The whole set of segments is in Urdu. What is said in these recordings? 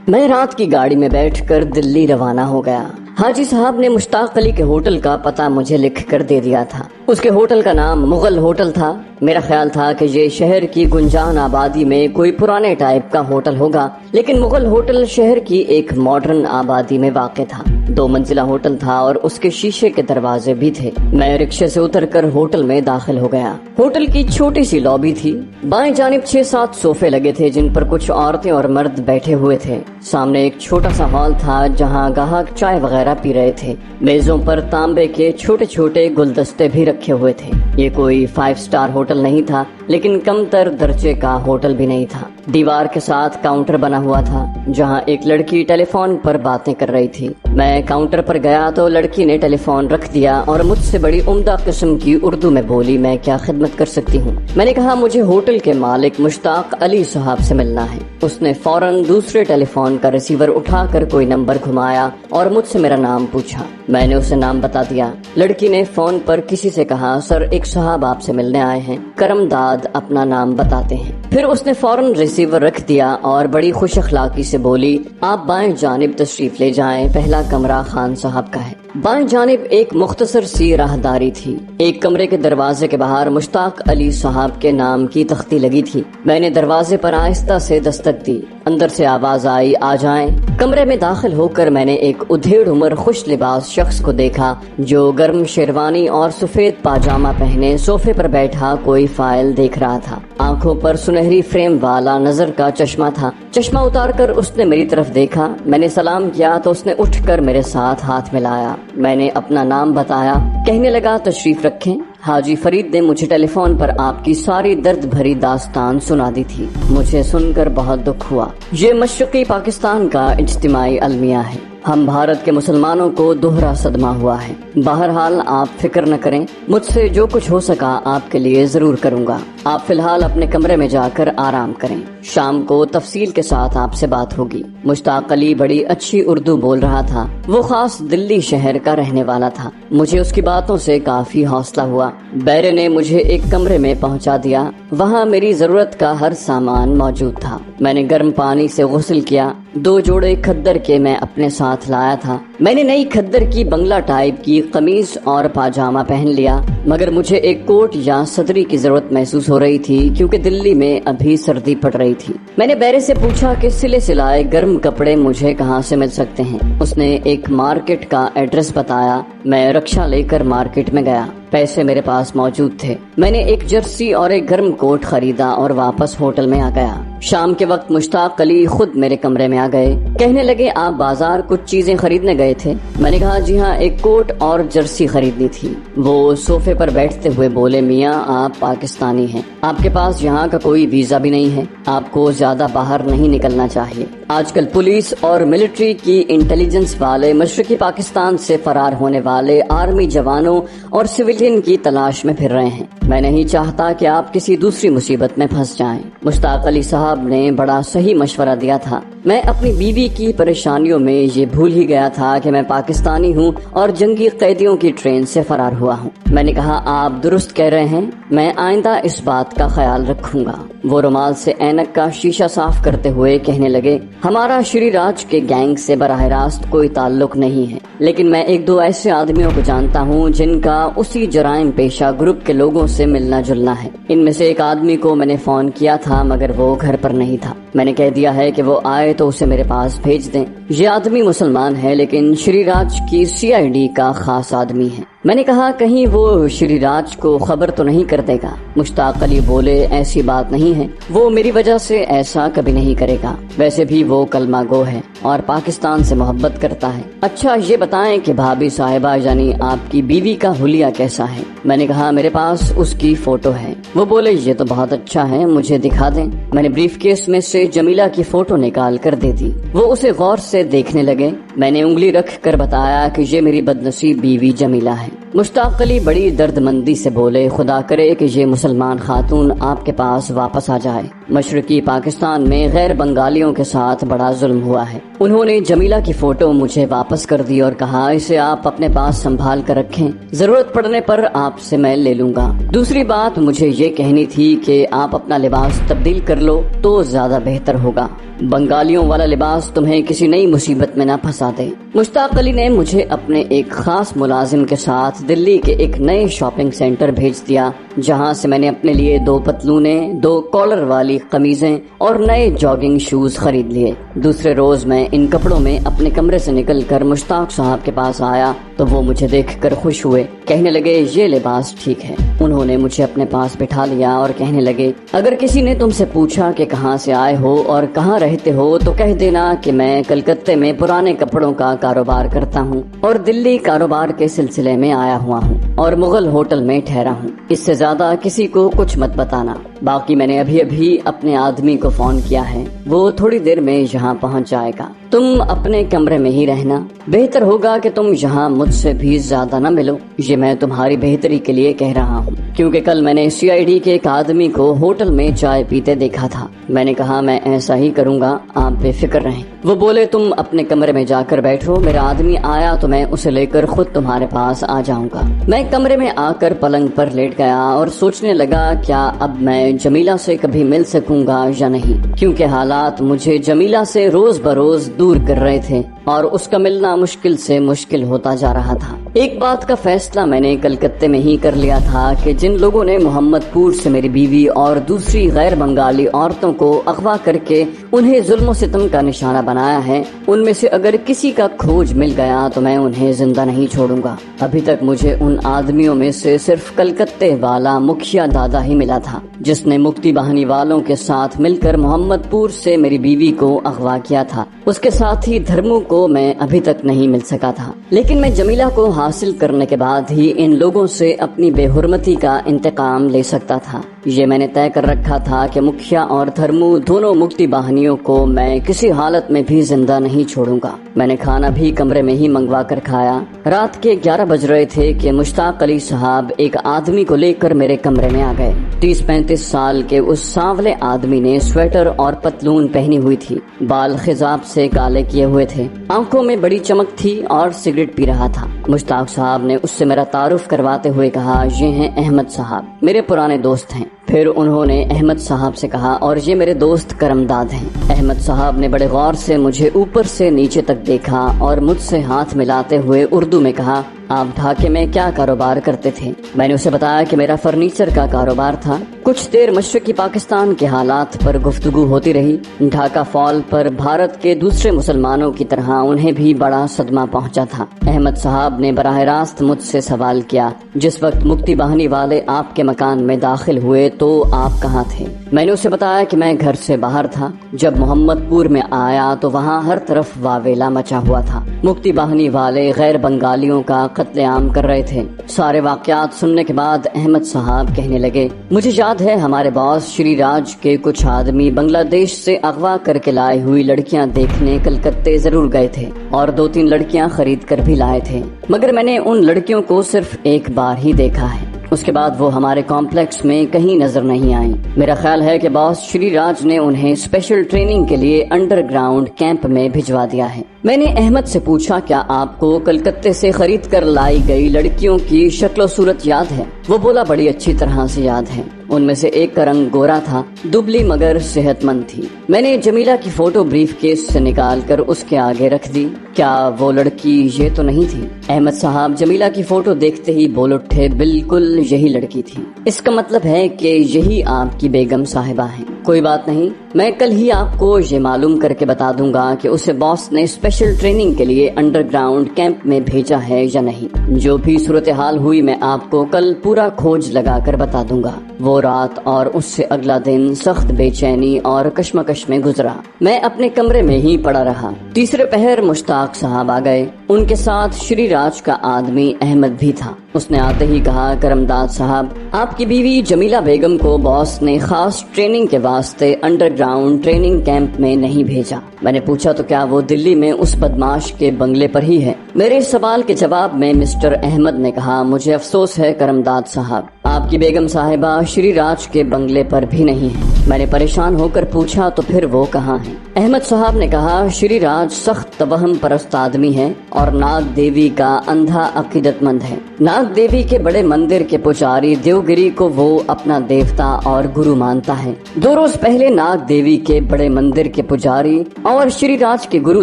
میں رات کی گاڑی میں بیٹھ کر دلی روانہ ہو گیا۔ حاجی صاحب نے مشتاق علی کے ہوٹل کا پتہ مجھے لکھ کر دے دیا تھا۔ اس کے ہوٹل کا نام مغل ہوٹل تھا۔ میرا خیال تھا کہ یہ شہر کی گنجان آبادی میں کوئی پرانے ٹائپ کا ہوٹل ہوگا، لیکن مغل ہوٹل شہر کی ایک ماڈرن آبادی میں واقع تھا۔ 2 منزلہ ہوٹل تھا اور اس کے شیشے کے دروازے بھی تھے۔ میں رکشے سے اتر کر ہوٹل میں داخل ہو گیا۔ ہوٹل کی چھوٹی سی لابی تھی۔ بائیں جانب 6-7 صوفے لگے تھے جن پر کچھ عورتیں اور مرد بیٹھے ہوئے تھے۔ سامنے ایک چھوٹا سا ہال تھا جہاں گاہک چائے وغیرہ پی رہے تھے۔ میزوں پر تانبے کے چھوٹے چھوٹے گلدستے بھی رکھے ہوئے تھے۔ یہ کوئی 5 اسٹار ہوٹل نہیں تھا، لیکن کم تر درجے کا ہوٹل بھی نہیں تھا۔ دیوار کے ساتھ کاؤنٹر بنا ہوا تھا جہاں ایک لڑکی ٹیلی فون پر باتیں کر رہی تھی۔ میں کاؤنٹر پر گیا تو لڑکی نے ٹیلی فون رکھ دیا اور مجھ سے بڑی عمدہ قسم کی اردو میں بولی، میں کیا خدمت کر سکتی ہوں؟ میں نے کہا مجھے ہوٹل کے مالک مشتاق علی صاحب سے ملنا ہے۔ اس نے فوراً دوسرے ٹیلی فون کا ریسیور اٹھا کر کوئی نمبر گھمایا اور مجھ سے میرا نام پوچھا۔ میں نے اسے نام بتا دیا۔ لڑکی نے فون پر کسی سے کہا، سر ایک صاحب آپ سے ملنے آئے ہیں، کرم داد اپنا نام بتاتے ہیں۔ پھر اس نے فوراً ریسیور رکھ دیا اور بڑی خوش اخلاقی سے بولی، آپ بائیں جانب تشریف لے جائیں، پہلا کمرہ خان صاحب کا ہے۔ بائیں جانب ایک مختصر سی راہداری تھی۔ ایک کمرے کے دروازے کے باہر مشتاق علی صاحب کے نام کی تختی لگی تھی۔ میں نے دروازے پر آہستہ سے دستک دی۔ اندر سے آواز آئی، آ جائیں۔ کمرے میں داخل ہو کر میں نے ایک ادھیڑ عمر خوش لباس شخص کو دیکھا جو گرم شیروانی اور سفید پاجامہ پہنے صوفے پر بیٹھا کوئی فائل دیکھ رہا تھا۔ آنکھوں پر سنہری فریم والا نظر کا چشمہ تھا۔ چشمہ اتار کر اس نے میری طرف دیکھا۔ میں نے سلام کیا تو اس نے اٹھ کر میرے ساتھ ہاتھ ملایا۔ میں نے اپنا نام بتایا۔ کہنے لگا، تشریف رکھیں، حاجی فرید نے مجھے ٹیلی فون پر آپ کی ساری درد بھری داستان سنا دی تھی۔ مجھے سن کر بہت دکھ ہوا۔ یہ مشرقی پاکستان کا اجتماعی المیہ ہے۔ ہم بھارت کے مسلمانوں کو دوہرا صدمہ ہوا ہے۔ بہرحال آپ فکر نہ کریں، مجھ سے جو کچھ ہو سکا آپ کے لیے ضرور کروں گا۔ آپ فی الحال اپنے کمرے میں جا کر آرام کریں، شام کو تفصیل کے ساتھ آپ سے بات ہوگی۔ مشتاق علی بڑی اچھی اردو بول رہا تھا۔ وہ خاص دلی شہر کا رہنے والا تھا۔ مجھے اس کی باتوں سے کافی حوصلہ ہوا۔ بیرے نے مجھے ایک کمرے میں پہنچا دیا۔ وہاں میری ضرورت کا ہر سامان موجود تھا۔ میں نے گرم پانی سے غسل کیا۔ 2 جوڑے کھدر کے میں اپنے ساتھ لایا تھا۔ میں نے نئی کھدر کی بنگلہ ٹائپ کی قمیض اور پاجامہ پہن لیا، مگر مجھے ایک کوٹ یا صدری کی ضرورت محسوس ہو رہی تھی کیونکہ دلی میں ابھی سردی پڑ رہی تھی۔ میں نے بیرے سے پوچھا کہ سلے سلائے گرم کپڑے مجھے کہاں سے مل سکتے ہیں۔ اس نے ایک مارکیٹ کا ایڈریس بتایا۔ میں رکشہ لے کر مارکیٹ میں گیا۔ پیسے میرے پاس موجود تھے۔ میں نے ایک جرسی اور ایک گرم کوٹ خریدا اور واپس ہوٹل میں آ گیا۔ شام کے وقت مشتاق علی خود میرے کمرے میں آ گئے۔ کہنے لگے، آپ بازار کچھ چیزیں خریدنے گئے تھے؟ میں نے کہا، جی ہاں، ایک کوٹ اور جرسی خریدنی تھی۔ وہ صوفے پر بیٹھتے ہوئے بولے، میاں آپ پاکستانی ہیں، آپ کے پاس یہاں کا کوئی ویزا بھی نہیں ہے، آپ کو زیادہ باہر نہیں نکلنا چاہیے۔ آج کل پولیس اور ملٹری کی انٹیلیجنس والے مشرقی پاکستان سے فرار ہونے والے آرمی جوانوں اور سویلین کی تلاش میں پھر رہے ہیں۔ میں نہیں چاہتا کہ آپ کسی دوسری مصیبت میں پھنس جائیں۔ مشتاق علی صاحب نے بڑا صحیح مشورہ دیا تھا۔ میں اپنی بیوی کی پریشانیوں میں یہ بھول ہی گیا تھا کہ میں پاکستانی ہوں اور جنگی قیدیوں کی ٹرین سے فرار ہوا ہوں۔ میں نے کہا، آپ درست کہہ رہے ہیں، میں آئندہ اس بات کا خیال رکھوں گا۔ وہ رومال سے اینک کا شیشہ صاف کرتے ہوئے کہنے لگے، ہمارا شری راج کے گینگ سے براہ راست کوئی تعلق نہیں ہے، لیکن میں 1-2 ایسے آدمیوں کو جانتا ہوں جن کا اسی جرائم پیشہ گروپ کے لوگوں سے ملنا جلنا ہے۔ ان میں سے ایک آدمی کو میں نے فون کیا تھا مگر وہ گھر پر نہیں تھا۔ میں نے کہہ دیا ہے کہ وہ آئے تو اسے میرے پاس بھیج دیں۔ یہ آدمی مسلمان ہے لیکن شری راج کی CID کا خاص آدمی ہے۔ میں نے کہا، کہیں وہ شری راج کو خبر تو نہیں کر دے گا؟ مشتاق علی بولے، ایسی بات نہیں ہے، وہ میری وجہ سے ایسا کبھی نہیں کرے گا، ویسے بھی وہ کلمہ گو ہے اور پاکستان سے محبت کرتا ہے۔ اچھا یہ بتائیں کہ بھابھی صاحبہ یعنی آپ کی بیوی کا حلیہ کیسا ہے؟ میں نے کہا، میرے پاس اس کی فوٹو ہے۔ وہ بولے، یہ تو بہت اچھا ہے، مجھے دکھا دیں۔ میں نے بریف کیس میں سے جمیلہ کی فوٹو نکال کر دے دی۔ وہ اسے غور سے دیکھنے لگے۔ میں نے انگلی رکھ کر بتایا کہ یہ میری بدنصیب بیوی جمیلہ ہے۔ مشتاق علی بڑی دردمندی سے بولے، خدا کرے کہ یہ مسلمان خاتون آپ کے پاس واپس آ جائے۔ مشرقی پاکستان میں غیر بنگالیوں کے ساتھ بڑا ظلم ہوا ہے۔ انہوں نے جمیلہ کی فوٹو مجھے واپس کر دی اور کہا اسے آپ اپنے پاس سنبھال کر رکھیں، ضرورت پڑنے پر آپ سے میں لے لوں گا۔ دوسری بات مجھے یہ کہنی تھی کہ آپ اپنا لباس تبدیل کر لو تو زیادہ بہتر ہوگا، بنگالیوں والا لباس تمہیں کسی نئی مصیبت میں نہ پھنسا دے۔ مشتاق علی نے مجھے اپنے ایک خاص ملازم کے ساتھ دلی کے ایک نئے شاپنگ سینٹر بھیج دیا، جہاں سے میں نے اپنے لیے 2 پتلونیں، 2 کالر والی قمیضیں اور نئے جاگنگ شوز خرید لیے۔ دوسرے روز میں ان کپڑوں میں اپنے کمرے سے نکل کر مشتاق صاحب کے پاس آیا تو وہ مجھے دیکھ کر خوش ہوئے، کہنے لگے یہ لباس ٹھیک ہے۔ انہوں نے مجھے اپنے پاس بٹھا لیا اور کہنے لگے اگر کسی نے تم سے پوچھا کہ کہاں سے آئے ہو اور کہاں رہتے ہو تو کہہ دینا کہ میں کلکتے میں پرانے کپڑوں کا کاروبار کرتا ہوں اور دلی کاروبار کے سلسلے میں آیا ہوا ہوں اور مغل ہوٹل میں ٹھہرا ہوں۔ اس سے زیادہ کسی کو کچھ مت بتانا۔ باقی میں نے ابھی اپنے آدمی کو فون کیا ہے، وہ تھوڑی دیر میں یہاں پہنچ جائے گا۔ تم اپنے کمرے میں ہی رہنا، بہتر ہوگا کہ تم یہاں مجھ سے بھی زیادہ نہ ملو، یہ میں تمہاری بہتری کے لیے کہہ رہا ہوں، کیونکہ کل میں نے CID کے ایک آدمی کو ہوٹل میں چائے پیتے دیکھا تھا۔ میں نے کہا میں ایسا ہی کروں گا، آپ بے فکر رہیں۔ وہ بولے تم اپنے کمرے میں جا کر بیٹھو، میرا آدمی آیا تو میں اسے لے کر خود تمہارے پاس آ جاؤں گا۔ میں کمرے میں آ کر پلنگ پر لیٹ گیا اور سوچنے لگا کیا اب میں جمیلہ سے کبھی مل سکوں گا یا نہیں، کیونکہ حالات مجھے جمیلہ سے روز بروز دور کر رہے تھے اور اس کا ملنا مشکل سے مشکل ہوتا جا رہا تھا۔ ایک بات کا فیصلہ میں نے کلکتے میں ہی کر لیا تھا کہ جن لوگوں نے محمد پور سے میری بیوی اور دوسری غیر بنگالی عورتوں کو اغوا کر کے انہیں ظلم و ستم کا نشانہ بنایا ہے، ان میں سے اگر کسی کا کھوج مل گیا تو میں انہیں زندہ نہیں چھوڑوں گا۔ ابھی تک مجھے ان آدمیوں میں سے صرف کلکتے والا مکھیا دادا ہی ملا تھا جس نے مکتی باہنی والوں کے ساتھ مل کر محمد پور سے میری بیوی کو اغوا کیا تھا۔ اس کے ساتھ ہی دھرمو کو میں ابھی تک نہیں مل سکا تھا، لیکن میں جمیلہ کو حاصل کرنے کے بعد ہی ان لوگوں سے اپنی بے حرمتی کا انتقام لے سکتا تھا۔ یہ میں نے طے کر رکھا تھا کہ مکھیا اور دھرمو دونوں مکتی باہنیوں کو میں کسی حالت میں بھی زندہ نہیں چھوڑوں گا۔ میں نے کھانا بھی کمرے میں ہی منگوا کر کھایا۔ رات کے 11 بج رہے تھے کہ مشتاق علی صاحب ایک آدمی کو لے کر میرے کمرے میں آ گئے۔ 30-35 سال کے اس سانولے آدمی نے سویٹر اور پتلون پہنی ہوئی تھی، بال خضاب سے کالے کیے ہوئے تھے، آنکھوں میں بڑی چمک تھی اور سگریٹ پی رہا تھا۔ مشتاق صاحب نے اس سے میرا تعارف کرواتے ہوئے کہا یہ ہیں احمد صاحب، میرے پرانے دوست ہیں۔ پھر انہوں نے احمد صاحب سے کہا اور یہ میرے دوست کرمداد ہیں۔ احمد صاحب نے بڑے غور سے مجھے اوپر سے نیچے تک دیکھا اور مجھ سے ہاتھ ملاتے ہوئے اردو میں کہا آپ ڈھاکے میں کیا کاروبار کرتے تھے؟ میں نے اسے بتایا کہ میرا فرنیچر کا کاروبار تھا۔ کچھ دیر مشرقی پاکستان کے حالات پر گفتگو ہوتی رہی۔ ڈھاکہ فال پر بھارت کے دوسرے مسلمانوں کی طرح انہیں بھی بڑا صدمہ پہنچا تھا۔ احمد صاحب نے براہ راست مجھ سے سوال کیا جس وقت مکتی باہنی والے آپ کے مکان میں داخل ہوئے تو آپ کہاں تھے؟ میں نے اسے بتایا کہ میں گھر سے باہر تھا۔ جب محمد پور میں آیا تو وہاں ہر طرف واویلا مچا ہوا تھا، مکتی باہنی والے غیر بنگالیوں کا قتل عام کر رہے تھے۔ سارے واقعات سننے کے بعد احمد صاحب کہنے لگے مجھے یاد ہے ہمارے باس شری راج کے کچھ آدمی بنگلہ دیش سے اغوا کر کے لائی ہوئی لڑکیاں دیکھنے کلکتے ضرور گئے تھے اور 2-3 لڑکیاں خرید کر بھی لائے تھے، مگر میں نے ان لڑکیوں کو صرف ایک بار ہی دیکھا ہے، اس کے بعد وہ ہمارے کمپلیکس میں کہیں نظر نہیں آئیں۔ میرا خیال ہے کہ باس شری راج نے انہیں اسپیشل ٹریننگ کے لیے انڈر گراؤنڈ کیمپ میں بھجوا دیا ہے۔ میں نے احمد سے پوچھا کیا آپ کو کلکتے سے خرید کر لائی گئی لڑکیوں کی شکل و صورت یاد ہے؟ وہ بولا بڑی اچھی طرح سے یاد ہے، ان میں سے ایک کا رنگ گورا تھا، دبلی مگر صحت مند تھی۔ میں نے جمیلہ کی فوٹو بریف کیس سے نکال کر اس کے آگے رکھ دی۔ کیا وہ لڑکی یہ تو نہیں تھی؟ احمد صاحب جمیلہ کی فوٹو دیکھتے ہی بول اٹھے بالکل یہی لڑکی تھی، اس کا مطلب ہے کہ یہی آپ کی بیگم صاحبہ ہیں۔ کوئی بات نہیں، میں کل ہی آپ کو یہ معلوم کر کے بتا دوں گا کہ اسے باس نے اسپیشل ٹریننگ کے لیے انڈر گراؤنڈ کیمپ میں بھیجا ہے یا نہیں۔ جو بھی صورتحال ہوئی میں آپ کو کل پورا کھوج لگا کر بتا دوں گا۔ وہ رات اور اس سے اگلا دن سخت بے چینی اور کشمکش میں گزرا۔ میں اپنے کمرے میں ہی پڑا رہا۔ تیسرے پہر مشتاق صاحب آ گئے۔ ان کے ساتھ شری راج کا آدمی احمد بھی تھا۔ اس نے آتے ہی کہا، کرمداد صاحب، آپ کی بیوی جمیلہ بیگم کو باس نے خاص ٹریننگ کے واسطے انڈر گراؤنڈ ٹریننگ کیمپ میں نہیں بھیجا۔ میں نے پوچھا تو کیا وہ دلی میں اس بدماش کے بنگلے پر ہی ہے؟ میرے اس سوال کے جواب میں مسٹر احمد نے کہا، مجھے افسوس ہے کرمداد صاحب، آپ کی بیگم صاحبہ شری راج کے بنگلے پر بھی نہیں ہے۔ میں نے پریشان ہو کر پوچھا، تو پھر وہ کہاں ہیں؟ احمد صاحب نے کہا، شری راج سخت توہم پرست آدمی ہے اور ناگ دیوی کا اندھا عقیدت مند ہے۔ ناگ دیوی کے بڑے مندر کے پجاری دیوگری کو وہ اپنا دیوتا اور گرو مانتا ہے۔ 2 روز پہلے ناگ دیوی کے بڑے مندر کے پجاری اور شری راج کے گرو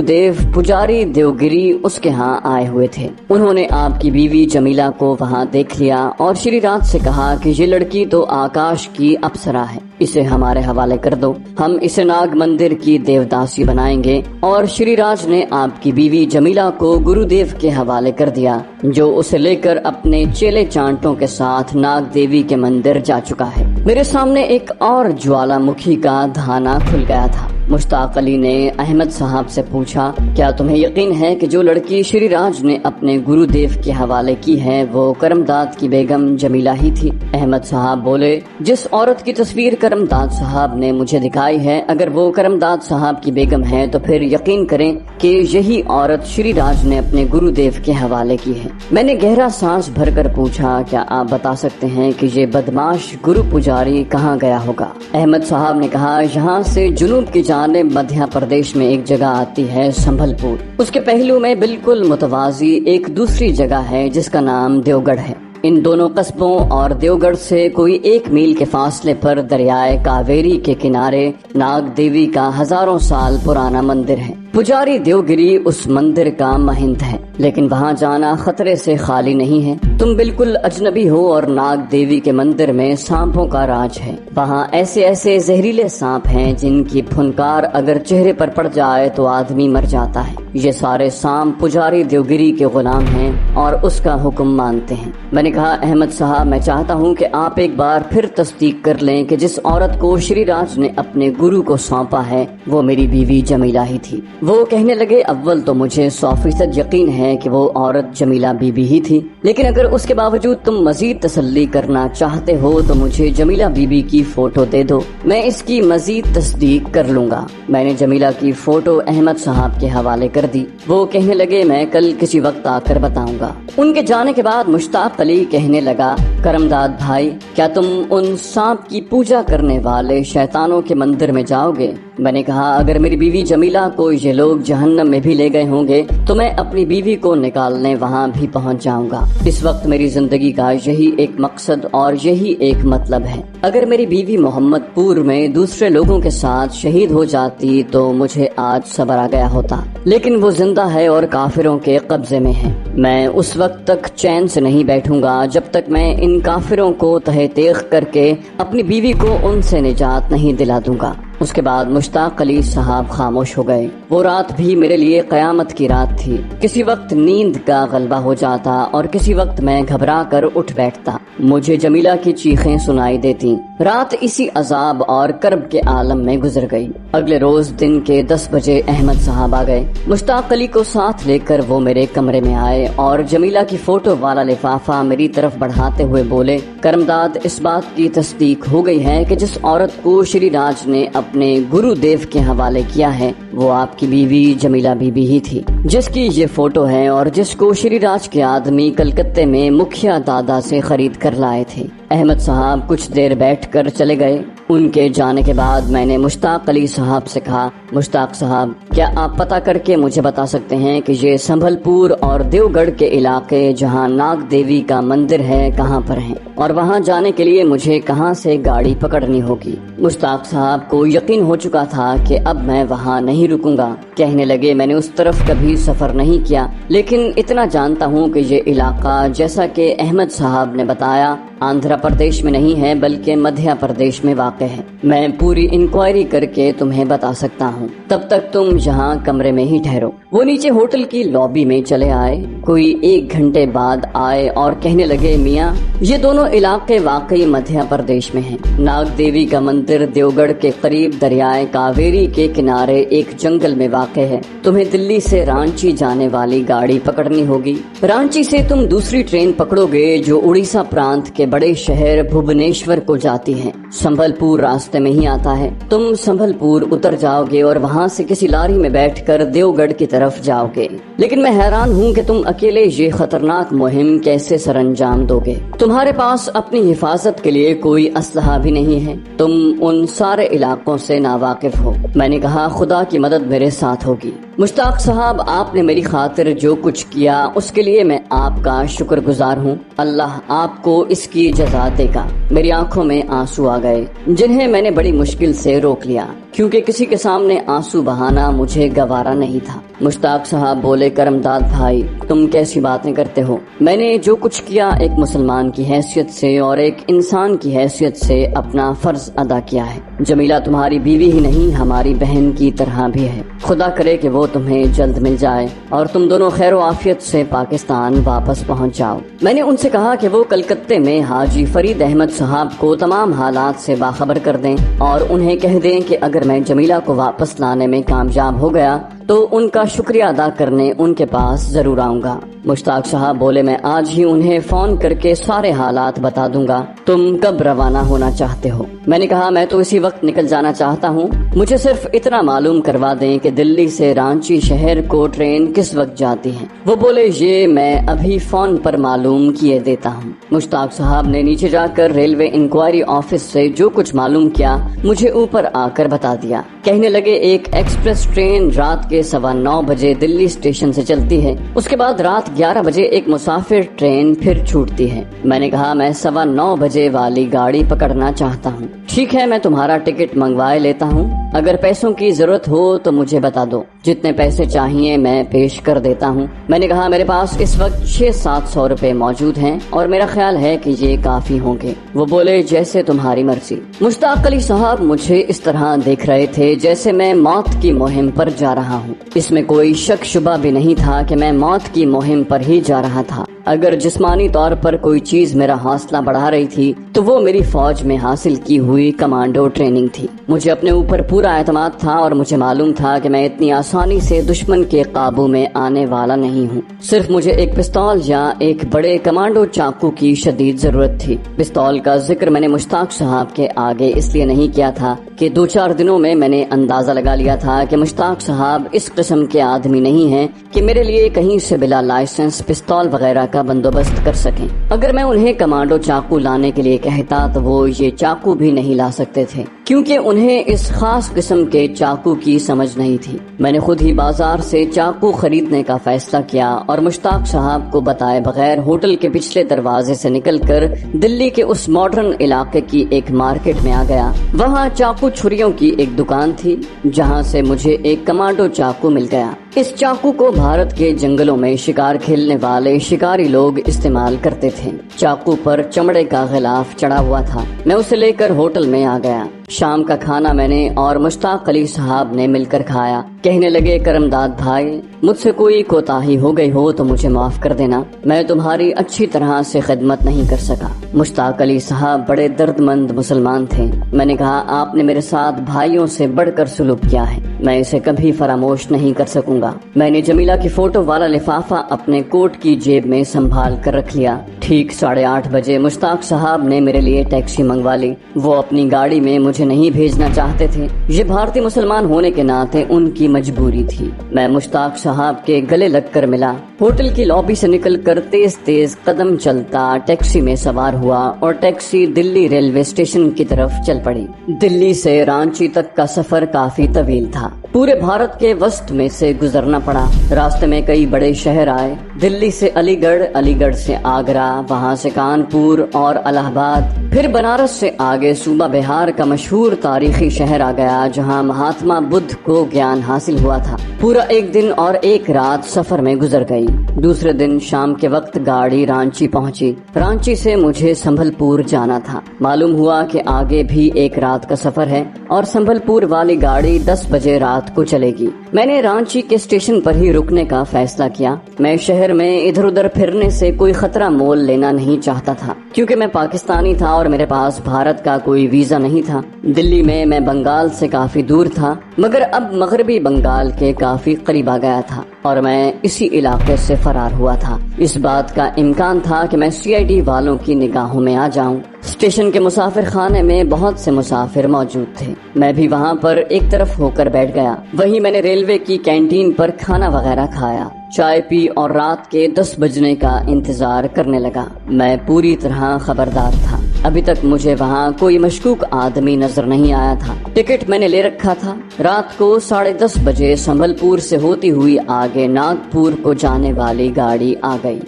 دیو پجاری دیوگری اس کے ہاں آئے ہوئے تھے۔ انہوں نے آپ کی بیوی جمیلہ کو وہاں دیکھ لیا اور شری راج سے کہا کہ یہ لڑکی تو آکاش کی اپسرا ہے، اسے ہمارے حوالے کر دو، ہم اسے ناگ مندر کی دیوداسی بنائیں گے۔ اور شری راج نے آپ کی بیوی جمیلہ کو گرو دیو کے حوالے کر دیا، جو اسے لے کر اپنے چیلے چانٹوں کے ساتھ ناگ دیوی کے مندر جا چکا ہے۔ میرے سامنے ایک اور جوالا مکھی کا دھانا کھل گیا تھا۔ مشتاق علی نے احمد صاحب سے پوچھا، کیا تمہیں یقین ہے کہ جو لڑکی شری راج نے اپنے گرو دیو کے حوالے کی ہے وہ کرمداد کی بیگم جمیلہ ہی تھی؟ احمد صاحب بولے، جس عورت کی تصویر کرمداد صاحب نے مجھے دکھائی ہے، اگر وہ کرمداد صاحب کی بیگم ہے تو پھر یقین کریں کہ یہی عورت شری راج نے اپنے گرو دیو کے حوالے کی ہے۔ میں نے گہرا سانس بھر کر پوچھا، کیا آپ بتا سکتے ہیں کہ یہ بدماش گرو پجاری کہاں گیا ہوگا؟ احمد صاحب نے کہا، یہاں سے جنوب کی جانب مدھیہ پردیش میں ایک جگہ آتی ہے سنبھل پور، اس کے پہلو میں بالکل متوازی ایک دوسری جگہ ہے جس کا نام دیوگڑھ ہے۔ ان دونوں قصبوں اور دیوگڑھ سے کوئی 1 میل کے فاصلے پر دریائے کاویری کے کنارے ناگ دیوی کا ہزاروں سال پرانا مندر ہے۔ پجاری دیوگری اس مندر کا مہنت ہے، لیکن وہاں جانا خطرے سے خالی نہیں ہے۔ تم بالکل اجنبی ہو اور ناگ دیوی کے مندر میں سانپوں کا راج ہے۔ وہاں ایسے ایسے زہریلے سانپ ہیں جن کی پھنکار اگر چہرے پر پڑ جائے تو آدمی مر جاتا ہے۔ یہ سارے سانپ پجاری دیوگری کے غلام ہیں اور اس کا حکم مانتے ہیں۔ میں نے کہا، احمد صاحب، میں چاہتا ہوں کہ آپ ایک بار پھر تصدیق کر لیں کہ جس عورت کو شری راج نے اپنے گرو کو سونپا ہے وہ میری بیوی جمیلہ ہی تھی۔ وہ کہنے لگے، اول تو مجھے 100% یقین ہے کہ وہ عورت جمیلہ بی بی ہی تھی، لیکن اگر اس کے باوجود تم مزید تسلی کرنا چاہتے ہو تو مجھے جمیلہ بی بی کی فوٹو دے دو، میں اس کی مزید تصدیق کر لوں گا۔ میں نے جمیلہ کی فوٹو احمد صاحب کے حوالے کر دی۔ وہ کہنے لگے، میں کل کسی وقت آ کر بتاؤں گا۔ ان کے جانے کے بعد مشتاق علی کہنے لگا، کرمداد بھائی، کیا تم ان سانپ کی پوجا کرنے والے شیطانوں کے مندر میں جاؤ گے؟ میں نے کہا، اگر میری بیوی جمیلہ کو یہ لوگ جہنم میں بھی لے گئے ہوں گے تو میں اپنی بیوی کو نکالنے وہاں بھی پہنچ جاؤں گا۔ اس وقت میری زندگی کا یہی ایک مقصد اور یہی ایک مطلب ہے۔ اگر میری بیوی محمد پور میں دوسرے لوگوں کے ساتھ شہید ہو جاتی تو مجھے آج صبر آ گیا ہوتا، لیکن وہ زندہ ہے اور کافروں کے قبضے میں ہے۔ میں اس وقت تک چین سے نہیں بیٹھوں گا جب تک میں ان کافروں کو تہہ تیغ کر کے اپنی بیوی کو ان سے نجات نہیں دلا دوں گا۔ اس کے بعد مشتاق علی صاحب خاموش ہو گئے۔ وہ رات بھی میرے لیے قیامت کی رات تھی۔ کسی وقت نیند کا غلبہ ہو جاتا اور کسی وقت میں گھبرا کر اٹھ بیٹھتا۔ مجھے جمیلہ کی چیخیں سنائی دیتی۔ رات اسی عذاب اور کرب کے عالم میں گزر گئی۔ اگلے روز دن کے 10 بجے احمد صاحب آ گئے۔ مشتاق علی کو ساتھ لے کر وہ میرے کمرے میں آئے اور جمیلہ کی فوٹو والا لفافہ میری طرف بڑھاتے ہوئے بولے، کرمداد، اس بات کی تصدیق ہو گئی ہے کہ جس عورت کو شری راج نے اپنے گرو دیو کے حوالے کیا ہے وہ آپ کی بیوی جمیلہ بی بی ہی تھی، جس کی یہ فوٹو ہے اور جس کو شری راج کے آدمی کلکتے میں مکھیا دادا سے خرید کر لائے تھے۔ احمد صاحب کچھ دیر بیٹھ کر چلے گئے۔ ان کے جانے کے بعد میں نے مشتاق علی صاحب سے کہا، مشتاق صاحب، کیا آپ پتہ کر کے مجھے بتا سکتے ہیں کہ یہ سنبھل پور اور دیوگڑھ کے علاقے جہاں ناگ دیوی کا مندر ہے کہاں پر ہیں، اور وہاں جانے کے لیے مجھے کہاں سے گاڑی پکڑنی ہوگی؟ مشتاق صاحب کو یقین ہو چکا تھا کہ اب میں وہاں نہیں رکوں گا۔ کہنے لگے، میں نے اس طرف کبھی سفر نہیں کیا، لیکن اتنا جانتا ہوں کہ یہ علاقہ جیسا کہ احمد صاحب نے بتایا آندھرا پردیش میں نہیں ہے بلکہ مدھیہ پردیش میں واقع ہے۔ میں پوری انکوائری کر کے تمہیں بتا سکتا ہوں، تب تک تم یہاں کمرے میں ہی ٹھہرو۔ وہ نیچے ہوٹل کی لابی میں چلے آئے۔ کوئی 1 گھنٹے بعد آئے اور کہنے لگے، میاں یہ دونوں علاقے واقعی مدھیہ پردیش میں ہیں۔ ناگ دیوی کا مندر دیوگڑھ کے قریب دریائے کاویری کے کنارے ایک جنگل میں واقع ہے۔ تمہیں دلی سے رانچی جانے والی گاڑی پکڑنی ہوگی۔ رانچی سے تم دوسری ٹرین پکڑو گے جو اڑیسہ پرانت کے بڑے شہر بھوبنیشور کو جاتی ہے۔ سنبھل پور راستے میں ہی آتا ہے۔ تم سنبھل پور اتر جاؤ گے اور وہاں سے کسی لاری میں بیٹھ کر دیوگڑھ کی طرف جاؤ گے۔ لیکن میں حیران ہوں کہ تم اکیلے یہ خطرناک مہم کیسے سر انجام دو گے؟ تمہارے پاس اپنی حفاظت کے لیے کوئی اسلحہ بھی نہیں ہے۔ تم ان سارے علاقوں سے ناواقف ہو۔ میں نے کہا، خدا کی مدد میرے ساتھ ہوگی۔ مشتاق صاحب، آپ نے میری خاطر جو کچھ کیا اس کے لیے میں آپ کا شکر گزار ہوں۔ اللہ آپ کو اس کی جزا دے گا۔ میری آنکھوں میں آنسو آ گئے جنہیں میں نے بڑی مشکل سے روک لیا، کیونکہ کسی کے سامنے آنسو بہانا مجھے گوارا نہیں تھا۔ مشتاق صاحب بولے، کرمداد بھائی، تم کیسی باتیں کرتے ہو؟ میں نے جو کچھ کیا ایک مسلمان کی حیثیت سے اور ایک انسان کی حیثیت سے اپنا فرض ادا کیا ہے۔ جمیلہ تمہاری بیوی ہی نہیں، ہماری بہن کی طرح بھی ہے۔ خدا کرے کہ وہ تمہیں جلد مل جائے اور تم دونوں خیر و عافیت سے پاکستان واپس پہنچ جاؤ۔ میں نے ان سے کہا کہ وہ کلکتے میں حاجی فرید احمد صاحب کو تمام حالات سے باخبر کر دیں اور انہیں کہہ دیں کہ اگر میں جمیلہ کو واپس لانے میں کامیاب ہو گیا تو ان کا شکریہ ادا کرنے ان کے پاس ضرور آؤں گا۔ مشتاق صاحب بولے، میں آج ہی انہیں فون کر کے سارے حالات بتا دوں گا۔ تم کب روانہ ہونا چاہتے ہو؟ میں نے کہا، میں تو اسی وقت نکل جانا چاہتا ہوں، مجھے صرف اتنا معلوم کروا دیں کہ دلی سے رانچی شہر کو ٹرین کس وقت جاتی ہے۔ وہ بولے، یہ میں ابھی فون پر معلوم کیے دیتا ہوں۔ مشتاق صاحب نے نیچے جا کر ریلوے انکوائری آفس سے جو کچھ معلوم کیا مجھے اوپر آ کر بتا دیا۔ کہنے لگے، ایک ایکسپریس ٹرین رات کے 9:15 بجے دلی اسٹیشن سے چلتی ہے، اس کے بعد رات 11 بجے ایک مسافر ٹرین پھر چھوٹتی ہے۔ میں نے کہا، میں 9:15 بجے والی گاڑی پکڑنا چاہتا ہوں۔ ٹھیک ہے، میں تمہارا ٹکٹ منگوائے لیتا ہوں، اگر پیسوں کی ضرورت ہو تو مجھے بتا دو، جتنے پیسے چاہیے میں پیش کر دیتا ہوں۔ میں نے کہا، میرے پاس اس وقت 600-700 روپے موجود ہیں اور میرا خیال ہے کہ یہ کافی ہوں گے۔ وہ بولے، جیسے تمہاری مرضی۔ مشتاق علی صاحب مجھے اس طرح دیکھ رہے تھے جیسے میں موت کی مہم پر جا رہا ہوں۔ اس میں کوئی شک شبہ بھی نہیں تھا کہ میں موت کی مہم پر ہی جا رہا تھا۔ اگر جسمانی طور پر کوئی چیز میرا حوصلہ بڑھا رہی تھی تو وہ میری فوج میں حاصل کی ہوئی کمانڈو ٹریننگ تھی۔ مجھے اپنے اوپر پورا اعتماد تھا اور مجھے معلوم تھا کہ میں اتنی آسانی سے دشمن کے قابو میں آنے والا نہیں ہوں۔ صرف مجھے ایک پستول یا ایک بڑے کمانڈو چاقو کی شدید ضرورت تھی۔ پستول کا ذکر میں نے مشتاق صاحب کے آگے اس لیے نہیں کیا تھا کہ 2-4 دنوں میں نے اندازہ لگا لیا تھا کہ مشتاق صاحب اس قسم کے آدمی نہیں ہیں کہ میرے لیے کہیں سے بلا لائسنس پستول وغیرہ کا بندوبست کر سکیں۔ اگر میں انہیں کمانڈو چاقو لانے کے لیے کہتا تو وہ یہ چاقو بھی نہیں لا سکتے تھے، کیونکہ انہیں اس خاص قسم کے چاقو کی سمجھ نہیں تھی۔ میں نے خود ہی بازار سے چاقو خریدنے کا فیصلہ کیا اور مشتاق صاحب کو بتائے بغیر ہوٹل کے پچھلے دروازے سے نکل کر دلی کے اس ماڈرن علاقے کی ایک مارکیٹ میں آ گیا۔ وہاں چاقو چھریوں کی ایک دکان تھی جہاں سے مجھے ایک کمانڈو چاقو مل گیا۔ اس چاقو کو بھارت کے جنگلوں میں شکار کھیلنے والے شکاری لوگ استعمال کرتے تھے۔ چاقو پر چمڑے کا غلاف چڑھا ہوا تھا۔ میں اسے لے کر ہوٹل میں آ گیا۔ شام کا کھانا میں نے اور مشتاق علی صاحب نے مل کر کھایا۔ کہنے لگے، کرمداد بھائی، مجھ سے کوئی کوتاہی ہو گئی ہو تو مجھے معاف کر دینا، میں تمہاری اچھی طرح سے خدمت نہیں کر سکا۔ مشتاق علی صاحب بڑے درد مند مسلمان تھے۔ میں نے کہا، آپ نے میرے ساتھ بھائیوں سے بڑھ کر سلوک کیا ہے، میں اسے کبھی فراموش نہیں کر سکوں گا۔ میں نے جمیلہ کی فوٹو والا لفافہ اپنے کوٹ کی جیب میں سنبھال کر رکھ لیا۔ ٹھیک 8:30 بجے مشتاق صاحب نے میرے لیے ٹیکسی منگوا لی۔ وہ اپنی گاڑی میں مجھے نہیں بھیجنا چاہتے تھے، یہ بھارتی مسلمان ہونے کے ناطے ان کی مجبوری تھی۔ میں مشتاق صاحب کے گلے لگ کر ملا۔ ہوٹل کی لابی سے نکل کر تیز تیز قدم چلتا ٹیکسی میں سوار ہوا اور ٹیکسی دلی ریلوے اسٹیشن کی طرف چل پڑی۔ دلی سے رانچی تک کا سفر کافی طویل تھا، پورے بھارت کے وسط میں سے گزرنا پڑا۔ راستے میں کئی بڑے شہر آئے، دلی سے علی گڑھ، علی گڑھ سے آگرہ، وہاں سے کانپور اور الہ آباد، پھر بنارس سے آگے صوبہ بہار کا مشہور تاریخی شہر آ گیا جہاں مہاتما بدھ کو گیان حاصل ہوا تھا۔ پورا ایک دن اور ایک رات سفر میں گزر گئی۔ دوسرے دن شام کے وقت گاڑی رانچی پہنچی۔ رانچی سے مجھے سنبھل پور جانا تھا۔ معلوم ہوا کہ آگے بھی ایک رات کا سفر ہے اور سنبھل پور والی گاڑی 10 بجے رات کو چلے گی۔ میں نے رانچی کے اسٹیشن پر ہی رکنے کا فیصلہ کیا۔ میں شہر میں ادھر ادھر پھرنے سے کوئی خطرہ مول لینا نہیں چاہتا تھا کیونکہ میں پاکستانی تھا اور میرے پاس بھارت کا کوئی ویزا نہیں تھا۔ دلی میں بنگال سے کافی دور تھا مگر اب مغربی بنگال کے کافی قریب آ گیا تھا اور میں اسی علاقے سے فرار ہوا تھا۔ اس بات کا امکان تھا کہ میں CID والوں کی نگاہوں میں آ جاؤں۔ اسٹیشن کے مسافر خانے میں بہت سے مسافر موجود تھے۔ میں بھی وہاں پر ایک طرف ہو کر بیٹھ گیا۔ وہیں میں نے ریلوے کی کینٹین پر کھانا وغیرہ کھایا، چائے پی اور رات کے 10 بجنے کا انتظار کرنے لگا۔ میں پوری طرح خبردار تھا۔ ابھی تک مجھے وہاں کوئی مشکوک آدمی نظر نہیں آیا تھا۔ ٹکٹ میں نے لے رکھا تھا۔ رات کو 10:30 بجے سنبھل پور سے ہوتی ہوئی آگے ناگپور کو جانے والی گاڑی آ گئی۔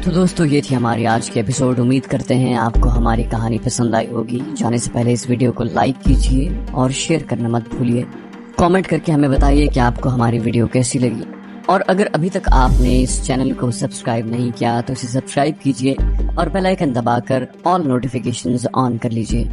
تو دوستو یہ تھی ہماری آج کی ایپیسوڈ۔ امید کرتے ہیں آپ کو ہماری کہانی پسند آئی ہوگی۔ جانے سے پہلے اس ویڈیو کو لائک کیجیے اور شیئر کرنا مت بھولیے۔ کامنٹ کر کے ہمیں بتائیے کہ آپ کو ہماری ویڈیو کیسی لگی، اور اگر ابھی تک آپ نے اس چینل کو سبسکرائب نہیں کیا تو اسے سبسکرائب کیجیے اور بیل آئیکن دبا کر آل نوٹیفیکیشنز آن کر لیجیے۔